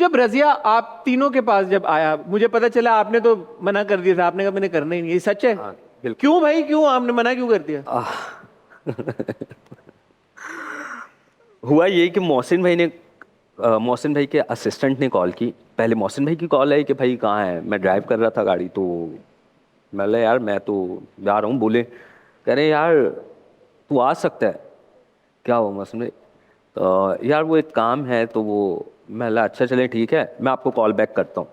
जब रजिया आप तीनों के पास जब आया, मुझे पता चला आपने तो मना कर दिया था, आपने कहा मैंने करना ही नहीं, ये सच है? हाँ, बिल्कुल। क्यों भाई, क्यों आपने मना क्यों कर दिया? हुआ ये कि मोहसिन भाई के असिस्टेंट ने कॉल की। पहले मोहसिन भाई की कॉल आई कि भाई कहाँ है, मैं ड्राइव कर रहा था गाड़ी, तो मैं बोला यार मैं तो जा रहा हूँ। बोले कह रहे यार तू आ सकता है। क्या हुआ मोहसिन भाई? तो यार वो एक काम है, तो वो मैं बोला अच्छा चले ठीक है, मैं आपको कॉल बैक करता हूँ।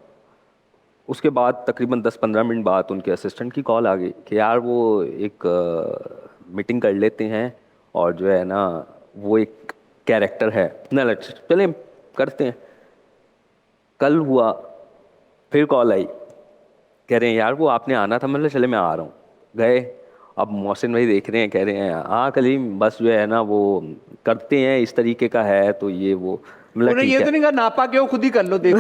उसके बाद तकरीबन 10-15 मिनट बाद उनके असिस्टेंट की कॉल आ गई कि यार वो एक मीटिंग कर लेते हैं, और जो है ना वो एक कैरेक्टर है ना, चले करते हैं। कल हुआ, फिर कॉल आई, कह रहे हैं यार वो आपने आना था। मतलब चले मैं आ रहा हूँ। गए। अब मोहसिन भाई देख रहे हैं, कह रहे हैं हाँ कलीम बस जो है ना वो करते हैं, इस तरीके का है तो ये वो। मतलब उन्हें ये ठीक तो है। नहीं कहा नापा के हो, खुद ही कर लो, देख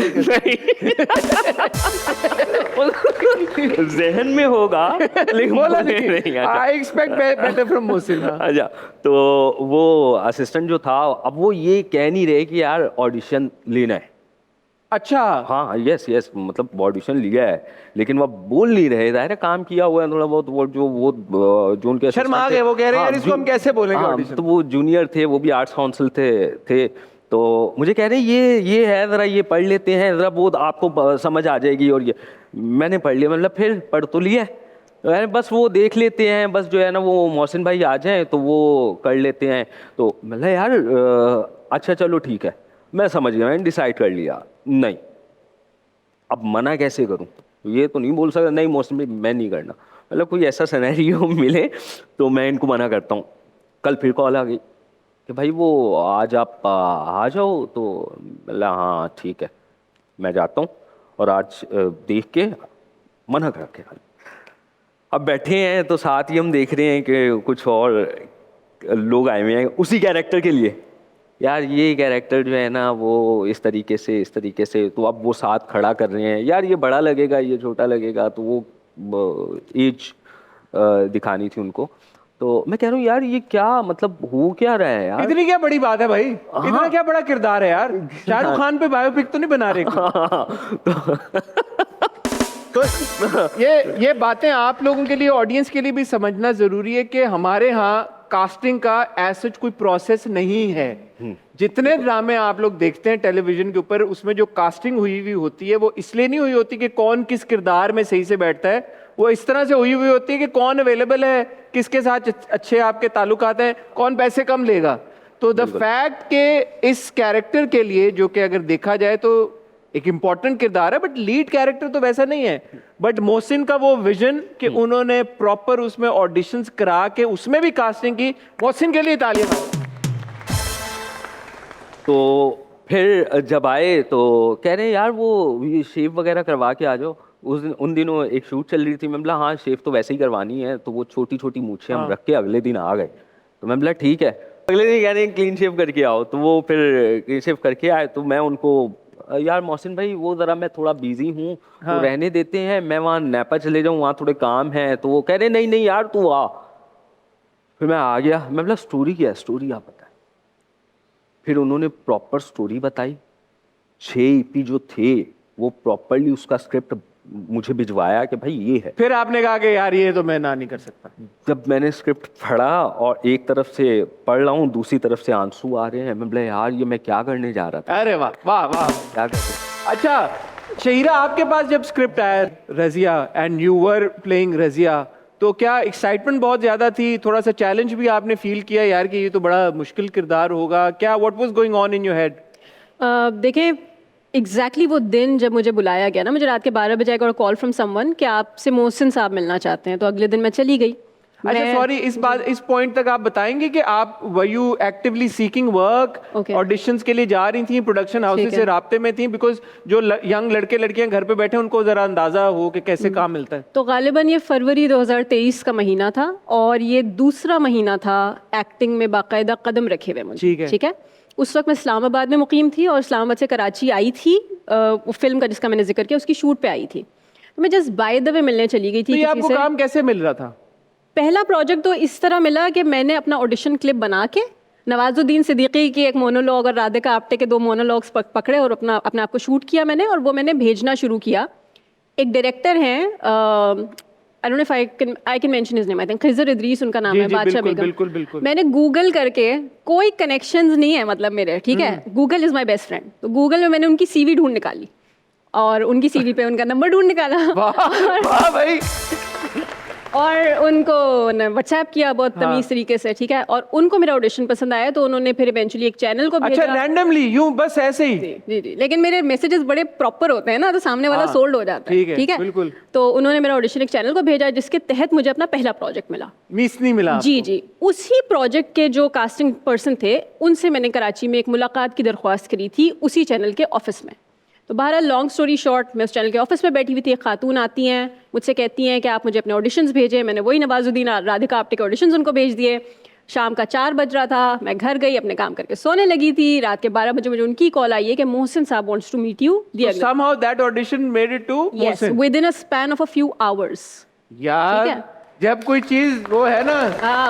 के जहन में होगा लेकिन बोला बोले नहीं, नहीं। अच्छा। I expect better from Mohsin. अच्छा, तो वो असिस्टेंट जो था, अब वो ये कह नहीं रहे कि यार ऑडिशन लेना है। अच्छा, हाँ यस यस, मतलब ऑडिशन लिया है, लेकिन वो बोल नहीं रहे। जाहिर है काम किया हुआ है थोड़ा बहुत। वो जो उनके शर्मा असिस्टेंट थे, गए, वो कह रहे हैं हाँ यार इसको हम कैसे बोलेंगे हाँ, ऑडिशन। तो वो जूनियर थे, वो भी आर्ट्स काउंसिल थे। तो मुझे कह रहे हैं ये है, ज़रा ये पढ़ लेते हैं ज़रा, वो आपको समझ आ जाएगी। और ये मैंने पढ़ लिया, मतलब फिर पढ़ तो लिया है, तो यार बस वो देख लेते हैं, बस जो है ना वो मोहसिन भाई आ जाएं तो वो कर लेते हैं। तो मतलब यार अच्छा चलो ठीक है, मैं समझ गया, मैंने डिसाइड कर लिया। नहीं, अब मना कैसे करूं? ये तो नहीं बोल सकता नहीं मौसम में मैं नहीं करना। मतलब कोई ऐसा सिनेरियो मिले तो मैं इनको मना करता हूँ। कल फिर कॉल आ गई कि भाई वो आज आप आ जाओ, तो बोला हाँ ठीक है मैं जाता हूँ। और आज देख के मना करके अब बैठे हैं, तो साथ ही हम देख रहे हैं कि कुछ और लोग आए हुए हैं उसी कैरेक्टर के लिए। यार ये कैरेक्टर जो है ना वो इस तरीके से, तो अब वो साथ खड़ा कर रहे हैं। यार ये बड़ा लगेगा, ये छोटा लगेगा, तो वो एज दिखानी थी उनको। तो मैं कह रहा हूँ यार ये क्या मतलब हो क्या रहा है यार। इतनी क्या बड़ी बात है भाई, इतना हाँ। क्या बड़ा किरदार है यार, शाहरुख खान पे बायोपिक तो नहीं बना रहे कोई? तो ये बातें आप लोगों के लिए, ऑडियंस के लिए भी समझना जरूरी है कि हमारे यहाँ कास्टिंग का ऐसा कोई प्रोसेस नहीं है। जितने ड्रामे आप लोग देखते हैं टेलीविजन के ऊपर, उसमें जो कास्टिंग हुई हुई होती है वो इसलिए नहीं हुई होती कि कौन किस किरदार में सही से बैठता है, वो इस तरह से हुई हुई होती है कि कौन अवेलेबल है, किसके साथ अच्छे आपके ताल्लुकात हैं, कौन पैसे कम लेगा। तो द फैक्ट के इस कैरेक्टर के लिए, जो कि अगर देखा जाए तो एक इंपॉर्टेंट किरदार है, बट लीड कैरेक्टर तो वैसा नहीं है। बट मोहसिन का वो विजन कि उन्होंने प्रॉपर उसमें ऑडिशंस करा के उसमें भी कास्टिंग की, मोहसिन के लिए तालियां। तो फिर जब आए तो कह रहे हैं यार वो ये शेव वगैरह करवा के आ जाओ। उन दिनों एक शूट चल रही थी। मैं बोला हाँ शेव तो वैसे ही करवानी है, तो वो छोटी छोटी मूछें हम रख के अगले दिन आ गए। तो मैं बोला ठीक है। अगले दिन कह रहे हैं क्लीन शेव करके आओ, तो वो फिर क्लीन शेव करके आए। तो मैं उनको यार मोहसिन भाई वो ज़रा मैं थोड़ा बिजी हूँ, तो रहने देते हैं, मैं वहाँ नेपा चले जाऊँ, वहाँ थोड़े काम है। तो वो कह रहे नहीं नहीं यार तू आ। फिर मैं आ गया। मैं बोला स्टोरी क्या है, स्टोरी आप बताएं। फिर उन्होंने प्रॉपर स्टोरी बताई। 6 ईपी जो थे वो प्रॉपरली उसका स्क्रिप्ट मुझे भिजवाया कि भाई ये है। फिर आपने कहा कि यार ये तो मैं ना नहीं कर सकता। जब मैंने स्क्रिप्ट पढ़ा और एक तरफ से पढ़ रहा हूँ, दूसरी तरफ से आंसू आ रहे हैं, मैं बोला यार ये मैं क्या करने जा रहा था। अरे वाह वाह वाह। क्या कर अच्छा शहीरा, आपके पास जब स्क्रिप्ट आया Razia and you were playing Razia, तो क्या एक्साइटमेंट बहुत ज्यादा थी, थोड़ा सा चैलेंज भी आपने फील किया यार कि ये तो बड़ा मुश्किल किरदार होगा? क्या what was going on in your head? देखें एग्जैक्टली वो दिन जब मुझे बुलाया गया ना, मुझे रात के 12 बजे आएगा और कॉल फ्रॉम समवन कि आपसे मोहसिन साहब मिलना चाहते हैं, तो अगले दिन मैं चली गई। अच्छा सॉरी, इस पॉइंट तक आप बताएंगे कि आप were you actively seeking work, auditions के लिए जा रही थी, प्रोडक्शन हाउसेस से राब्ते में थी? बिकॉज जो यंग लड़के लड़कियां घर पे बैठे हैं उनको जरा अंदाजा हो कि कैसे काम मिलता है। तो गालिबन ये फरवरी 2023 का महीना था और ये दूसरा महीना था एक्टिंग में बाकायदा कदम रखे हुए मुझे। ठीक है। उस वक्त मैं इस्लामाबाद में मुकीम थी और इस्लामाबाद से कराची आई थी, वो फिल्म का जिसका मैंने जिक्र किया उसकी शूट पे आई थी। तो मैं जस्ट बाय द वे मिलने चली गई थी। तो ये आपको काम कैसे मिल रहा था? पहला प्रोजेक्ट तो इस तरह मिला कि मैंने अपना ऑडिशन क्लिप बना के नवाजुद्दीन सिद्दीकी की एक मोनोलॉग और राधिका आप्टे के 2 मोनोलॉग्स पकड़े और अपने आप को शूट किया मैंने, और वो मैंने भेजना शुरू किया। एक डायरेक्टर हैं, I don't know if I can mention his name, I think Khizar Idris उनका नाम है, बादशाह बेगम। बिल्कुल बिल्कुल। मैंने गूगल करके, कोई कनेक्शंस नहीं है मतलब मेरे, ठीक है, Google is my best friend, तो गूगल में मैंने उनकी सीवी ढूंढ निकाली और उनकी सीवी पे उनका नंबर ढूंढ निकाला वाह भाई। और उनको व्हाट्सएप किया बहुत तमीज तरीके से, ठीक है, और उनको मेरा ऑडिशन पसंद आया तो उन्होंने फिर इवेंचुअली एक चैनल को भेजा। अच्छा, रैंडमली यूं बस ऐसे ही? जी जी, लेकिन मेरे मैसेजेस बड़े प्रॉपर होते हैं ना, तो सामने वाला सोल्ड हो जाता है, ठीक है बिल्कुल। तो उन्होंने मेरा ऑडिशन एक चैनल को भेजा जिसके तहत मुझे अपना पहला प्रोजेक्ट मिला। मिस नहीं मिला? जी जी, उसी प्रोजेक्ट के जो कास्टिंग पर्सन थे उनसे मैंने कराची में एक मुलाकात की दरख्वास्त करी थी उसी चैनल के ऑफिस में। तो बहरहाल लॉन्ग स्टोरी शॉर्ट, मैं उस चैनल के ऑफिस में बैठी हुई थी, एक खातून आती हैं मुझसे कहती हैं कि आप मुझे अपने ऑडिशंस भेजें। मैंने वही नवाजुद्दीन राधिका आप्टे के ऑडिशंस उनको भेज दिए। शाम का 4 बज रहा था, मैं घर गई, अपने काम करके सोने लगी थी। रात के 12 बजे मुझे उनकी कॉल आई है कि मोहसिन साहब wants to meet you. somehow that audition made it to yes, Mohsin? Within a span of a few hours. यार ठीक है। जब कोई चीज वो है ना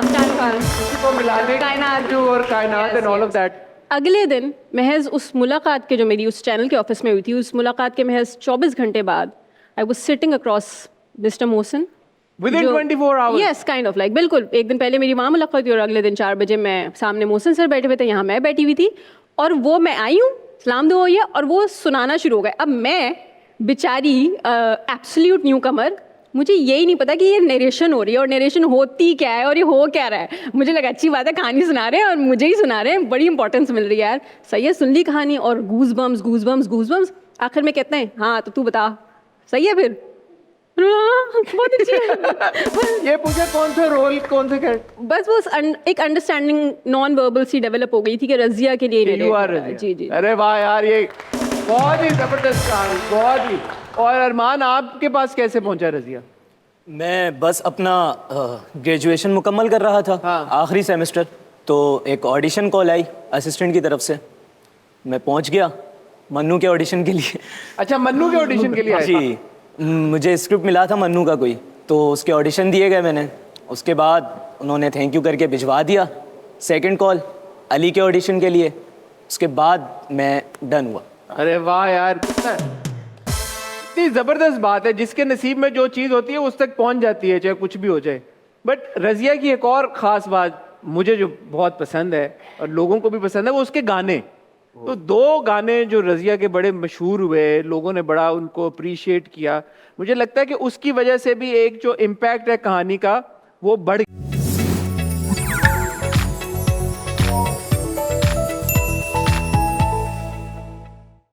किसी को मिलाने कायनात। और कायनात एंड ऑल ऑफ दैट। अगले दिन महज उस मुलाकात के, जो मेरी उस चैनल के ऑफिस में हुई थी, उस मुलाकात के महज 24 घंटे बाद I was sitting across mister Mohsin Within 24 hours? Yes, kind of like, बिल्कुल। एक दिन पहले मेरी वहाँ मुलाकात हुई और अगले दिन 4 बजे मैं सामने मोहसिन सर बैठे हुए थे, यहाँ मैं बैठी हुई थी, और वो मैं आई हूँ, सलाम दुआ हुई है, और वो सुनाना शुरू हो गए। अब मैं बेचारी एब्सोल्यूट न्यू कमर, मुझे यही नहीं पता कि ये नरेशन हो रही है और नरेशन होती क्या है और ये हो क्या रहा है। मुझे लगा अच्छी बात है, कहानी सुना रहे हैं और मुझे ही सुना रहे हैं, बड़ी इंपॉर्टेंस मिल रही है यार। सही है, सुन ली कहानी, और गूज बम्स। आखिर में कहते हैं हाँ तो तू बता, सही है फिर? बहुत अच्छी है। ये पूछे कौन सा रोल, कौन से कैरेक्टर? बस वो एक अंडरस्टैंडिंग नॉन वर्बल सी डेवलप हो गई थी कि रजिया के लिए यू आर रजिया। जी जी। अरे वाह यार, ये बहुत ही जबरदस्त कहानी, बहुत ही। और अरमान, आपके पास कैसे पहुंचा रजिया? मैं बस अपना ग्रेजुएशन मुकम्मल कर रहा था, हाँ। आखिरी सेमेस्टर, तो एक ऑडिशन कॉल आई असिस्टेंट की तरफ से। मैं पहुंच गया मन्नू के ऑडिशन के लिए। अच्छा, मन्नू के ऑडिशन के लिए आए? जी, मुझे स्क्रिप्ट मिला था मन्नू का कोई, तो उसके ऑडिशन दिए गए मैंने। उसके बाद उन्होंने थैंक यू करके भिजवा दिया। सेकंड कॉल अली के ऑडिशन के लिए, उसके बाद मैं डन हुआ। अरे वाह यार, इतनी जबरदस्त बात है, जिसके नसीब में जो चीज़ होती है उस तक पहुंच जाती है, चाहे कुछ भी हो जाए। बट रजिया की एक और ख़ास बात मुझे जो बहुत पसंद है और लोगों को भी पसंद है, वो उसके गाने। तो 2 गाने जो रजिया के बड़े मशहूर हुए, लोगों ने बड़ा उनको अप्रिशिएट किया। मुझे लगता है कि उसकी वजह से भी एक जो इम्पैक्ट है कहानी का वो बढ़